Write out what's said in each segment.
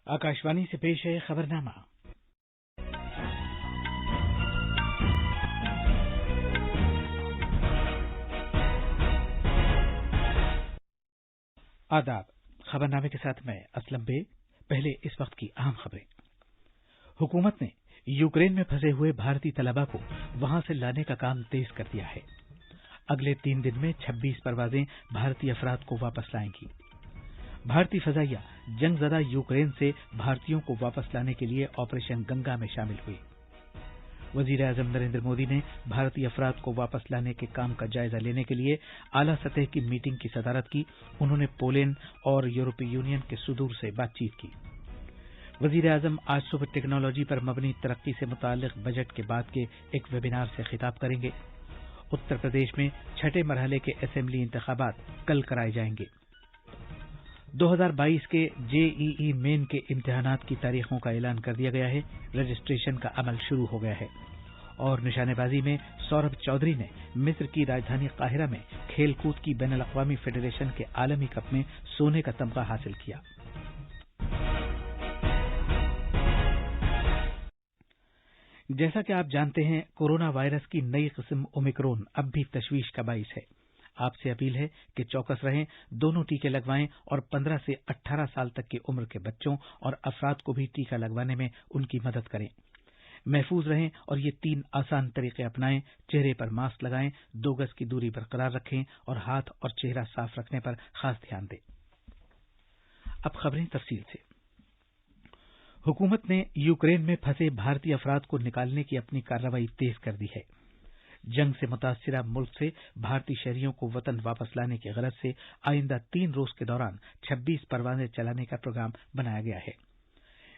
आकाशवाणी से पेश है खबरनामा। आदाब। खबरनामे के साथ मैं असलम बे। पहले इस वक्त की अहम खबरें। हुकूमत ने यूक्रेन में फंसे हुए भारतीय तलबा को वहां से लाने का काम तेज कर दिया है। अगले 3 दिन में 26 परवाजें भारतीय अफराद को वापस लाएंगी। भारतीय फजाइया जंगजदा यूक्रेन से भारतीयों को वापस लाने के लिए ऑपरेशन गंगा में शामिल हुई। वजीर आजम नरेंद्र मोदी ने भारतीय अफराद को वापस लाने के काम का जायजा लेने के लिए आला सतह की मीटिंग की सदारत की। उन्होंने पोलैंड और यूरोपीय यूनियन के सुदूर से बातचीत की। वजीर आजम आज सुबह टेक्नोलॉजी पर मबनी तरक्की से मुताल्लिक बजट के बाद के एक वेबिनार से खिताब करेंगे। उत्तर प्रदेश में छठे मरहले के असेंबली इंतखाबात कल कराए जाएंगे। 2022 के जेईई मेन के इम्तिहानात की तारीखों का ऐलान कर दिया गया है। रजिस्ट्रेशन का अमल शुरू हो गया है। और निशानेबाजी में सौरभ चौधरी ने मिस्र की राजधानी काहिरा में खेलकूद की बैनुल अक़वामी फेडरेशन के आलमी कप में सोने का तमगा हासिल किया। जैसा कि आप जानते हैं, कोरोना वायरस की नई किस्म ओमिक्रॉन अब भी तशवीश का बाइस है। आपसे अपील है कि चौकस रहें, दोनों टीके लगवाएं और 15 से 18 साल तक की उम्र के बच्चों और अफराद को भी टीका लगवाने में उनकी मदद करें। महफूज रहें और ये 3 आसान तरीके अपनाएं। चेहरे पर मास्क लगाएं, 2 गज की दूरी बरकरार रखें और हाथ और चेहरा साफ रखने पर खास ध्यान दें। अब खबरें तफसील से। हुकूमत ने यूक्रेन में फंसे भारतीय अफराद को निकालने की अपनी कार्रवाई तेज कर दी है। जंग से मुतासिरा मुल्क से भारतीय शहरियों को वतन वापस लाने की गरज से आइंदा 3 रोज के दौरान 26 परवाजें चलाने का प्रोग्राम बनाया गया है।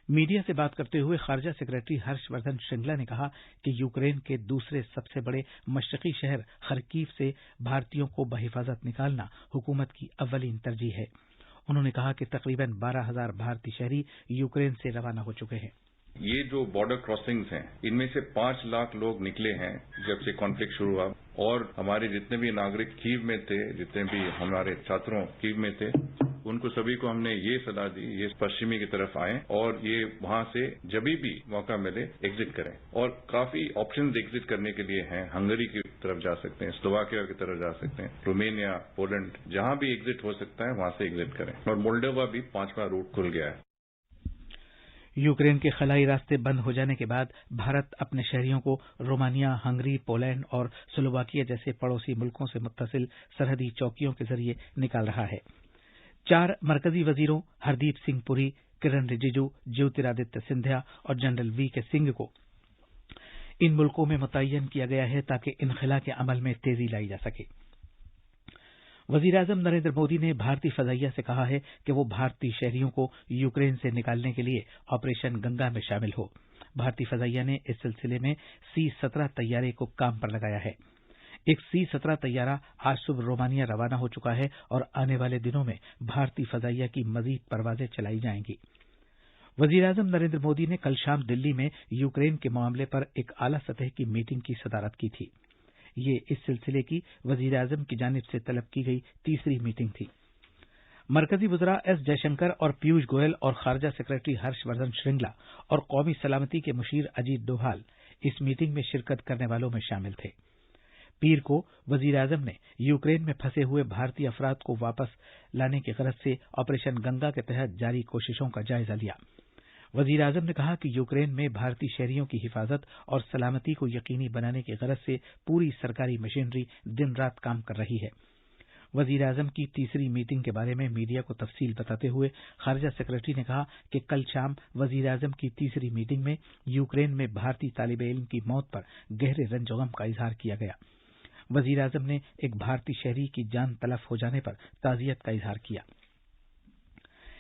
मीडिया से बात करते हुए खारजा सेक्रेटरी हर्षवर्धन श्रृंगला ने कहा कि यूक्रेन के दूसरे सबसे बड़े मशरकी शहर खरकीव से भारतीयों को बहिफाजत निकालना हुकूमत की अव्वलीन तरजीह है। उन्होंने कहा कि तकरीबन 12,000 भारतीय शहरी यूक्रेन से रवाना हो चुके हैं। ये जो बॉर्डर क्रॉसिंग्स हैं, इनमें से 5 लाख लोग निकले हैं जब से कॉन्फ्लिक्ट शुरू हुआ। और हमारे जितने भी नागरिक कीव में थे, जितने भी हमारे छात्रों कीव में थे, उनको सभी को हमने ये सलाह दी, ये पश्चिमी की तरफ आए और ये वहां से जब भी मौका मिले एग्जिट करें। और काफी ऑप्शंस एग्जिट करने के लिए हैं। हंगरी की तरफ जा सकते हैं, स्लोवाकिया की तरफ जा सकते हैं, रोमेनिया, पोलैंड, जहां भी एग्जिट हो सकता है वहां से एग्जिट करें। और मोल्डोवा भी 5वां रूट खुल गया है। यूक्रेन के खलाई रास्ते बंद हो जाने के बाद भारत अपने शहरियों को रोमानिया, हंगरी, पोलैंड और स्लोवाकिया जैसे पड़ोसी मुल्कों से मुत्तसिल सरहदी चौकियों के जरिए निकाल रहा है। 4 मरकजी वजीरों हरदीप सिंह पुरी, किरण रिजिजू, ज्योतिरादित्य सिंधिया और जनरल वीके सिंह को इन मुल्कों में मुतय्यन किया गया है ताकि इनखला के अमल में तेजी लाई जा सके। वजीर आजम नरेंद्र मोदी ने भारतीय फजाइया से कहा है कि वो भारतीय शहरियों को यूक्रेन से निकालने के लिए ऑपरेशन गंगा में शामिल हो। भारतीय फजाइया ने इस सिलसिले में C-17 तैयारे को काम पर लगाया है। एक C-17 तैयारा आज सुबह रोमानिया रवाना हो चुका है और आने वाले दिनों में भारतीय फजाइया की मजीद परवाजें चलाई जाएंगी। वजीर आजम नरेंद्र मोदी ने कल शाम दिल्ली में यूक्रेन के मामले पर एक आला सतह की मीटिंग की सदारत की थी। ये इस सिलसिले की वजीर आजम की जानिब से तलब की गई तीसरी मीटिंग थी। मरकजी वज़रा एस जयशंकर और पीयूष गोयल और खारजा सेक्रेटरी हर्षवर्धन श्रृंगला और कौमी सलामती के मुशीर अजीत डोभाल इस मीटिंग में शिरकत करने वालों में शामिल थे। पीर को वजीर आजम ने यूक्रेन में फंसे हुए भारतीय अफराद को वापस लाने की गरज से ऑपरेशन गंगा के तहत जारी कोशिशों का जायजा लिया। वजीर आजम ने कहा कि यूक्रेन में भारतीय शहरियों की हिफाजत और सलामती को यकीनी बनाने की गरज से पूरी सरकारी मशीनरी दिन रात काम कर रही है। वजीर आजम की तीसरी मीटिंग के बारे में मीडिया को तफसील बताते हुए खारजा सेक्रेटरी ने कहा कि कल शाम वजीर आजम की तीसरी मीटिंग में यूक्रेन में भारतीय तालिबे इल्म की मौत पर गहरे रंज गम का इजहार किया गया। वजीर आजम ने एक भारतीय शहरी की जान तलफ हो जाने पर ताजियत का इजहार किया।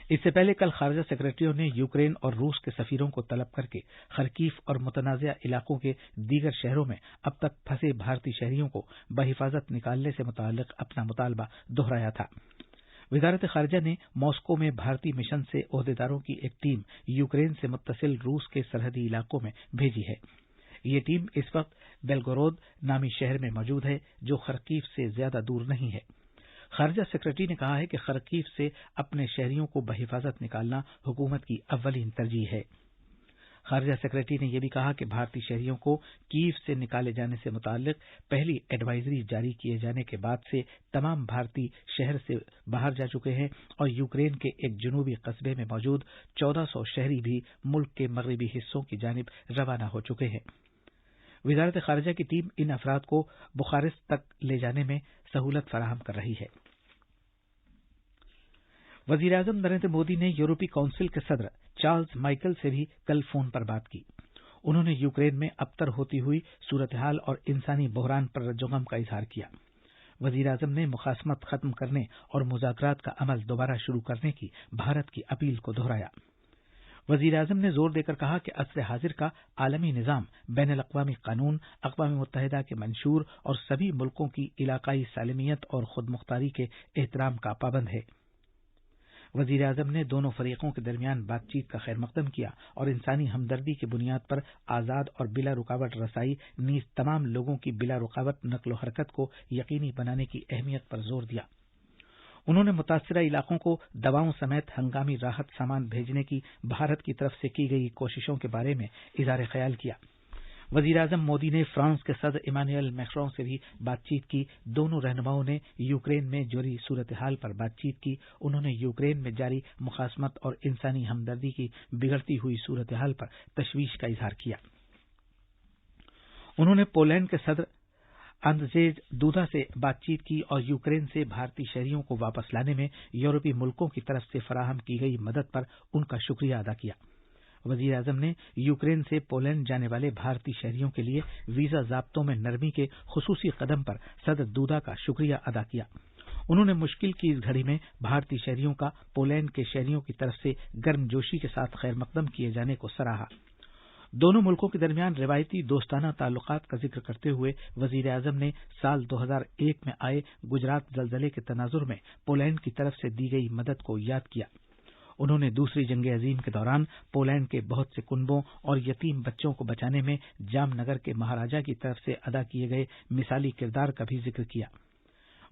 इससे पहले कल खारजा सेक्रेटरियों ने यूक्रेन और रूस के सफीरों को तलब करके खरकीफ और मुतनाज़ा इलाकों के दीगर शहरों में अब तक फंसे भारतीय शहरियों को बहिफाजत निकालने से मुताल्लिक अपना मुतालबा दोहराया था। वजारत खारजा ने मॉस्को में भारतीय मिशन से ओहदेदारों की एक टीम यूक्रेन से मुत्तसिल रूस के सरहदी इलाकों में भेजी है। ये टीम इस वक्त बेलगोरोद नामी शहर में मौजूद है, जो खरकीफ से ज्यादा दूर नहीं है। خارجہ سیکرٹری نے کہا ہے کہ خرکیف سے اپنے شہریوں کو بحفاظت نکالنا حکومت کی اولین ترجیح ہے۔ خارجہ سیکرٹری نے یہ بھی کہا کہ بھارتی شہریوں کو کیف سے نکالے جانے سے متعلق پہلی ایڈوائزری جاری کیے جانے کے بعد سے تمام بھارتی شہر سے باہر جا چکے ہیں اور یوکرین کے ایک جنوبی قصبے میں موجود 1400 شہری بھی ملک کے مغربی حصوں کی جانب روانہ ہو چکے ہیں۔ وزارت خارجہ کی ٹیم ان افراد کو بخارسٹ تک لے جانے میں سہولت فراہم کر رہی ہے۔ وزیر اعظم نریندر مودی نے یورپی کونسل کے صدر چارلز مائیکل سے بھی کل فون پر بات کی۔ انہوں نے یوکرین میں ابتر ہوتی ہوئی صورتحال اور انسانی بحران پر رنج و غم کا اظہار کیا۔ وزیر اعظم نے مخاصمت ختم کرنے اور مذاکرات کا عمل دوبارہ شروع کرنے کی بھارت کی اپیل کو دہرایا۔ وزیر اعظم نے زور دے کر کہا کہ عصر حاضر کا عالمی نظام بین الاقوامی قانون، اقوام متحدہ کے منشور اور سبھی ملکوں کی علاقائی سالمیت اور خود مختاری کے احترام کا پابند ہے۔ وزیر اعظم نے دونوں فریقوں کے درمیان بات چیت کا خیر مقدم کیا اور انسانی ہمدردی کی بنیاد پر آزاد اور بلا رکاوٹ رسائی نیز تمام لوگوں کی بلا رکاوٹ نقل و حرکت کو یقینی بنانے کی اہمیت پر زور دیا۔ انہوں نے متاثرہ علاقوں کو دواؤں سمیت ہنگامی راحت سامان بھیجنے کی بھارت کی طرف سے کی گئی کوششوں کے بارے میں اظہار خیال کیا۔ وزیر اعظم مودی نے فرانس کے صدر ایمانوئل میکرون سے بھی بات چیت کی۔ دونوں رہنماؤں نے یوکرین میں جاری صورتحال پر بات چیت کی۔ انہوں نے یوکرین میں جاری مخاصمت اور انسانی ہمدردی کی بگڑتی ہوئی صورتحال پر تشویش کا اظہار کیا۔ انہوں نے پولینڈ کے صدر اندرزیج دودا سے بات چیت کی اور یوکرین سے بھارتی شہریوں کو واپس لانے میں یورپی ملکوں کی طرف سے فراہم کی گئی مدد پر ان کا شکریہ ادا کیا۔ وزیر اعظم نے یوکرین سے پولینڈ جانے والے بھارتی شہریوں کے لیے ویزا ضابطوں میں نرمی کے خصوصی قدم پر صدر دودا کا شکریہ ادا کیا۔ انہوں نے مشکل کی اس گھڑی میں بھارتی شہریوں کا پولینڈ کے شہریوں کی طرف سے گرم جوشی کے ساتھ خیر مقدم کیے جانے کو سراہا۔ دونوں ملکوں کے درمیان روایتی دوستانہ تعلقات کا ذکر کرتے ہوئے وزیر اعظم نے سال 2001 میں آئے گجرات زلزلے کے تناظر میں پولینڈ کی طرف سے دی گئی مدد کو یاد کیا۔ انہوں نے دوسری جنگ عظیم کے دوران پولینڈ کے بہت سے کنبوں اور یتیم بچوں کو بچانے میں جام نگر کے مہاراجا کی طرف سے ادا کیے گئے مثالی کردار کا بھی ذکر کیا۔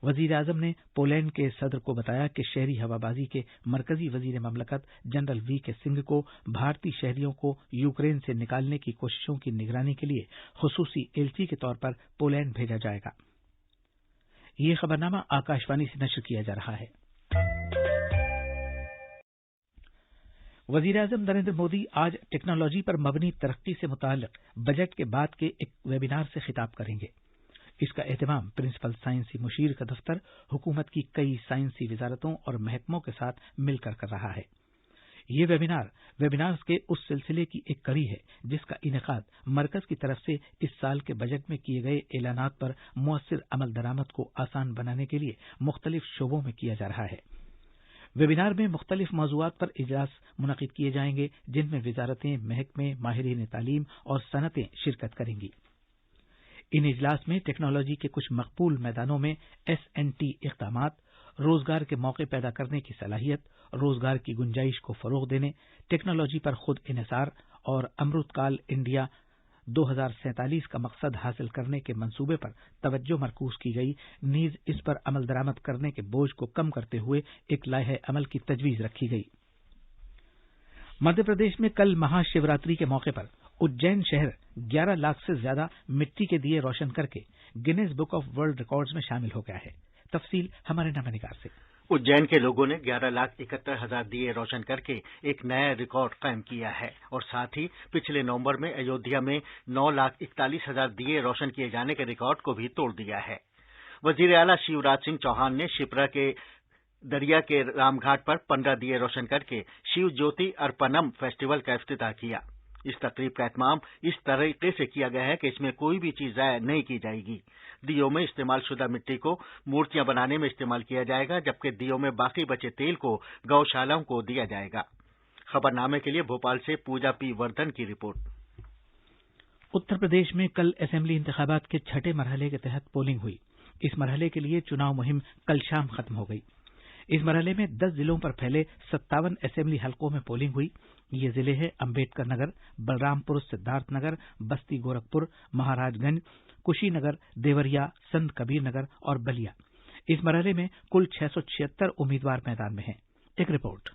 وزیر اعظم نے پولینڈ کے صدر کو بتایا کہ شہری ہوابازی کے مرکزی وزیر مملکت جنرل وی کے سنگھ کو بھارتی شہریوں کو یوکرین سے نکالنے کی کوششوں کی نگرانی کے لیے خصوصی ایلچی کے طور پر پولینڈ بھیجا جائے گا۔ یہ خبرنامہ آکاشوانی سے نشر کیا جا رہا ہے۔ وزیر اعظم نریندر مودی آج ٹیکنالوجی پر مبنی ترقی سے متعلق بجٹ کے بعد کے ایک ویبینار سے خطاب کریں گے۔ اس کا اہتمام پرنسپل سائنسی مشیر کا دفتر حکومت کی کئی سائنسی وزارتوں اور محکموں کے ساتھ مل کر رہا ہے۔ یہ ویبینارز کے اس سلسلے کی ایک کڑی ہے جس کا انعقاد مرکز کی طرف سے اس سال کے بجٹ میں کیے گئے اعلانات پر مؤثر عمل درآمد کو آسان بنانے کے لیے مختلف شعبوں میں کیا جا رہا ہے۔ ویبینار میں مختلف موضوعات پر اجلاس منعقد کیے جائیں گے جن میں وزارتیں، محکمے، ماہرین تعلیم اور صنعتیں شرکت کریں گی۔ ان اجلاس میں ٹیکنالوجی کے کچھ مقبول میدانوں میں S&T اقدامات، روزگار کے موقع پیدا کرنے کی صلاحیت، روزگار کی گنجائش کو فروغ دینے، ٹیکنالوجی پر خود انحصار اور امرت کال انڈیا 2047 کا مقصد حاصل کرنے کے منصوبے پر توجہ مرکوز کی گئی، نیز اس پر عمل درآمد کرنے کے بوجھ کو کم کرتے ہوئے ایک لائحہ عمل کی تجویز رکھی گئی۔ مدھیہ پردیش میں کل مہا شیوراتری کے موقع پر اجین شہر 11 لاکھ سے زیادہ مٹی کے دیے روشن کر کے Guinness book of world records میں شامل ہو گیا ہے۔ تفصیل ہمارے نامہ نگار سے۔ اجین کے لوگوں نے 11,71,000 دیے روشن کر کے ایک نیا ریکارڈ قائم کیا ہے اور ساتھ ہی پچھلے نومبر میں ایودھیا میں 9,41,000 دیے روشن کیے جانے کے ریکارڈ کو بھی توڑ دیا ہے۔ وزیر اعلیٰ شیوراج سنگھ چوہان نے شپرا کے دریا کے رام گھاٹ پر 15 دیے روشن کر کے شیو جیوتی ارپنم فیسٹیول کا افتتاح کیا۔ اس تقریب کا اہتمام اس طریقے سے کیا گیا ہے کہ اس میں کوئی بھی چیز ضائع نہیں کی جائے گی۔ دیوں میں استعمال شدہ مٹی کو مورتیاں بنانے میں استعمال کیا جائے گا، جبکہ دیوں میں باقی بچے تیل کو گوشالاؤں کو دیا جائے گا۔ خبرنامے کے لیے بھوپال سے پوجا پی وردھن کی رپورٹ۔ اتر پردیش میں کل اسمبلی انتخابات کے چھٹے مرحلے کے تحت پولنگ ہوئی۔ اس مرحلے کے لیے چناؤ مہم کل شام ختم ہو گئی۔ اس مرحلے میں 10 ضلعوں پر پھیلے 57 اسمبلی حلقوں میں پولنگ ہوئی۔ یہ ضلع ہیں امبیڈکر نگر، بلرام پور سدھارتھ نگر، بستی گورکھپور، مہاراج گنج، کشی نگر، دیوریا، سنت کبیر نگر اور بلیا۔ इस मरहले में कुल 676 उम्मीदवार मैदान में हैं। एक रिपोर्ट।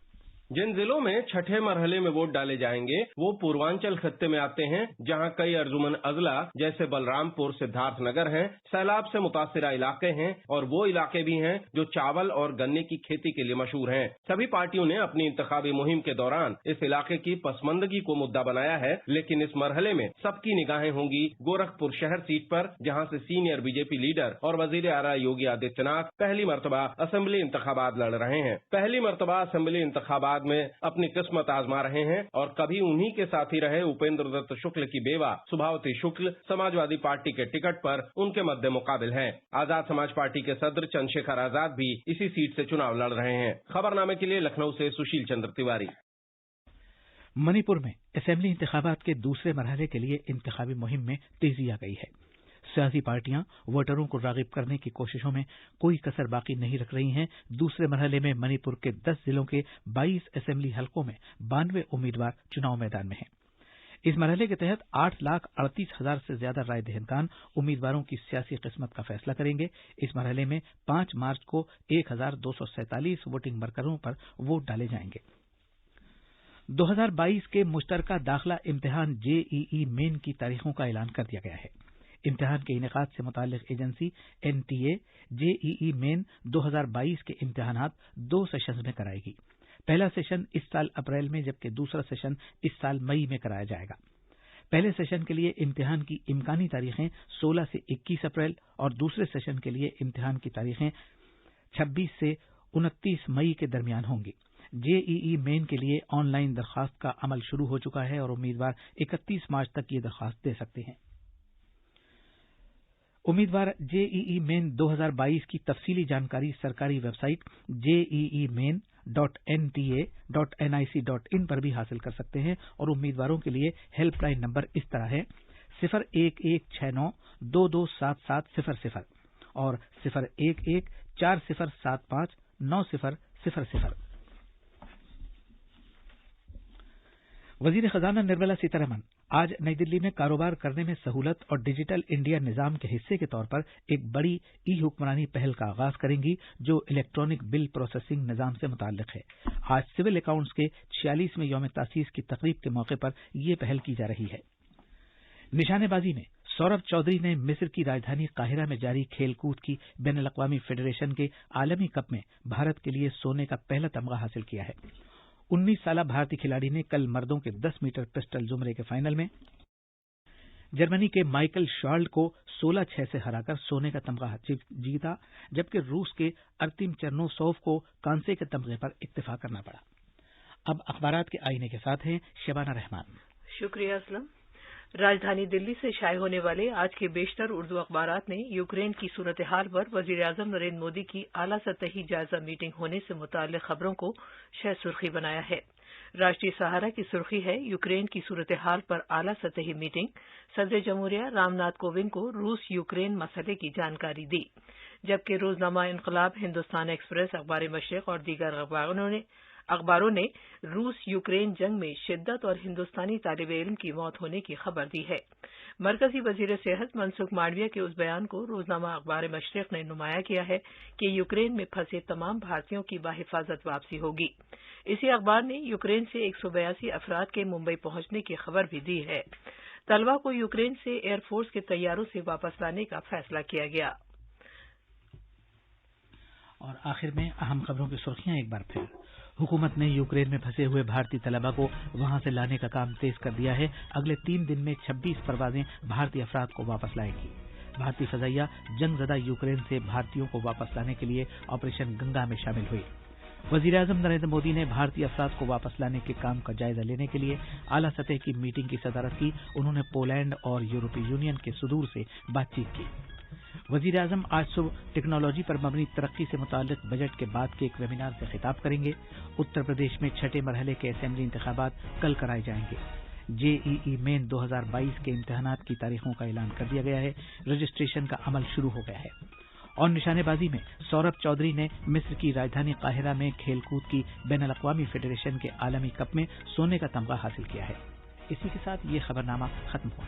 जिन जिलों में छठे मरहले में वोट डाले जाएंगे वो पूर्वांचल खत्ते में आते हैं, जहां कई अर्जुमन अजला जैसे बलरामपुर, सिद्धार्थनगर हैं, सैलाब से मुतासिरा इलाके हैं और वो इलाके भी हैं जो चावल और गन्ने की खेती के लिए मशहूर हैं। सभी पार्टियों ने अपनी इंतखाबी मुहिम के दौरान इस इलाके की पसमंदगी को मुद्दा बनाया है, लेकिन इस मरहले में सबकी निगाहें होंगी गोरखपुर शहर सीट पर, जहां से सीनियर बीजेपी लीडर और वजीर आला योगी आदित्यनाथ पहली मरतबा असेंबली इंतखाबात लड़ रहे हैं। पहली मरतबा असेंबली इंतखाबात में अपनी किस्मत आजमा रहे हैं और कभी उन्हीं के साथी रहे उपेंद्र दत्त शुक्ल की बेवा सुभावती शुक्ल समाजवादी पार्टी के टिकट पर उनके मद्दे मुकाबिल हैं। आजाद समाज पार्टी के सदर चंद्रशेखर आजाद भी इसी सीट से चुनाव लड़ रहे हैं। खबरनामे के लिए लखनऊ से सुशील चंद्र तिवारी। मणिपुर में असेंबली इंतखाबात के दूसरे मरहले के लिए इंतखाबी मुहिम में तेजी आ गई है। सियासी पार्टियां वोटरों को रागिब करने की कोशिशों में कोई कसर बाकी नहीं रख रही हैं। दूसरे मरहले में मणिपुर के 10 जिलों के 22 असेंबली हलकों में 92 उम्मीदवार चुनाव मैदान में हैं। इस मरहले के तहत 8,38,000 से ज्यादा राय दहिंदगान उम्मीदवारों की सियासी किस्मत का फैसला करेंगे। इस मरहले में 5 मार्च को 1,247 वोटिंग मरकजों पर वोट डाले जाएंगे। 2022 के मुश्तरका दाखिला इम्तिहान जेईई मेन की तारीखों का ऐलान कर दिया गया है। इम्तिहान के इनेकाद से मुताल्लिक एजेंसी एनटीए जेईई मेन 2022 के इम्तिहानात 2 सेशंस में कराएगी। पहला सेशन इस साल अप्रैल में, जबकि दूसरा सेशन इस साल मई में कराया जाएगा। पहले सेशन के लिए इम्तिहान की इम्कानी तारीखें 16 से 21 अप्रैल और दूसरे सेशन के लिए इम्तिहान की तारीखें 26 से 29 मई के दरमियान होंगी। जेईई मेन के लिए ऑनलाइन दरखास्त का अमल शुरू हो चुका है और उम्मीदवार 31 मार्च तक ये दरखास्त दे सकते हैं। उम्मीदवार जेईई मेन 2022 की तफसीली जानकारी सरकारी वेबसाइट JEEmain.nta.nic.in पर भी हासिल कर सकते हैं और उम्मीदवारों के लिए हेल्पलाइन नंबर इस तरह है 01169227700 और 01140759000। वजीर खजाना निर्मला सीतारमण आज नई दिल्ली में कारोबार करने में सहूलत और डिजिटल इंडिया निजाम के हिस्से के तौर पर एक बड़ी ई हुक्मरानी पहल का आगाज करेंगी, जो इलेक्ट्रॉनिक बिल प्रोसेसिंग निजाम से मुताल्लिक है। आज सिविल अकाउंट्स के 46वें यौम तासीस की तकरीब के मौके पर यह पहल की जा रही है। निशानेबाजी में सौरभ चौधरी ने मिस्र की राजधानी काहिरा में जारी खेलकूद की बैनुल अक़वामी फेडरेशन के आलमी कप में भारत के लिए सोने का पहला तमगा हासिल किया है। 19 साला भारतीय खिलाड़ी ने कल मर्दों के 10 मीटर पिस्टल जुमरे के फाइनल में जर्मनी के माइकल शॉर्ल्ड को 16-6 से हराकर सोने का तमगा जीता, जबकि रूस के अर्तिम चरनोसोव को कांसे के तमगे पर इत्तेफाक करना पड़ा। अब अखबारात के आईने के साथ हैं शबाना रहमान। शुक्रिया असलम। राजधानी दिल्ली से शाये होने वाले आज के बेशतर उर्दू अखबारात ने यूक्रेन की सूरत हाल पर वजीर आजम नरेंद्र मोदी की आला सतही जायजा मीटिंग होने से मुताल्लिक खबरों को शह सुर्खी बनाया है। राष्ट्रीय सहारा की सुर्खी है यूक्रेन की सूरत हाल पर आला सतही मीटिंग, सदर जमहूरिया रामनाथ कोविंद को रूस यूक्रेन मसले की जानकारी दी। जबकि रोजनामा इनकलाब, हिंदुस्तान एक्सप्रेस, अखबार मशरिक और दीगर अखबारों ने रूस यूक्रेन जंग में शिद्दत और हिंदुस्तानी तालिब इल्म की मौत होने की खबर दी है। मरकजी वजीर सेहत मनसुख मांडविया के उस बयान को रोजनामा अखबार मशरिक ने नुमाया किया है कि यूक्रेन में फंसे तमाम भारतीयों की बाहिफाजत वापसी होगी। इसी अखबार ने यूक्रेन से 182 अफराद के मुंबई पहुंचने की खबर भी दी है। तलबा को यूक्रेन से एयरफोर्स के तैयारों से वापस लाने का फैसला किया गया। और आखिर में अहम खबरों की सुर्खियां एक बार फिर। हुकूमत ने यूक्रेन में फंसे हुए भारतीय तलबा को वहां से लाने का काम तेज कर दिया है। अगले 3 दिन में 26 परवाजें भारतीय अफराद को वापस लाएगी। भारतीय फजाइया जंगजदा यूक्रेन से भारतीयों को वापस लाने के लिए ऑपरेशन गंगा में शामिल हुई। वजीर आजम नरेंद्र मोदी ने भारतीय अफराद को वापस लाने के काम का जायजा लेने के लिए आला सतह की मीटिंग की सदारत की। उन्होंने पोलैंड और यूरोपीय यूनियन के सुदूर से बातचीत की। वजीर आजम आज सुबह टेक्नोलॉजी पर मबनी तरक्की से मुताल्लिक बजट के बाद के एक वेबिनार से खिताब करेंगे। उत्तर प्रदेश में छठे मरहले के असेंबली इंतखाबात कल कराए जाएंगे। जेईई मेन 2022 के इम्तिहानात की तारीखों का ऐलान कर दिया गया है। रजिस्ट्रेशन का अमल शुरू हो गया है। और निशानेबाजी में सौरभ चौधरी ने मिस्र की राजधानी काहिरा में खेलकूद की बैनुल अक़वामी फेडरेशन के आलमी कप में सोने का तमगा हासिल किया है। इसी के साथ ये खबरनामा खत्म हुआ।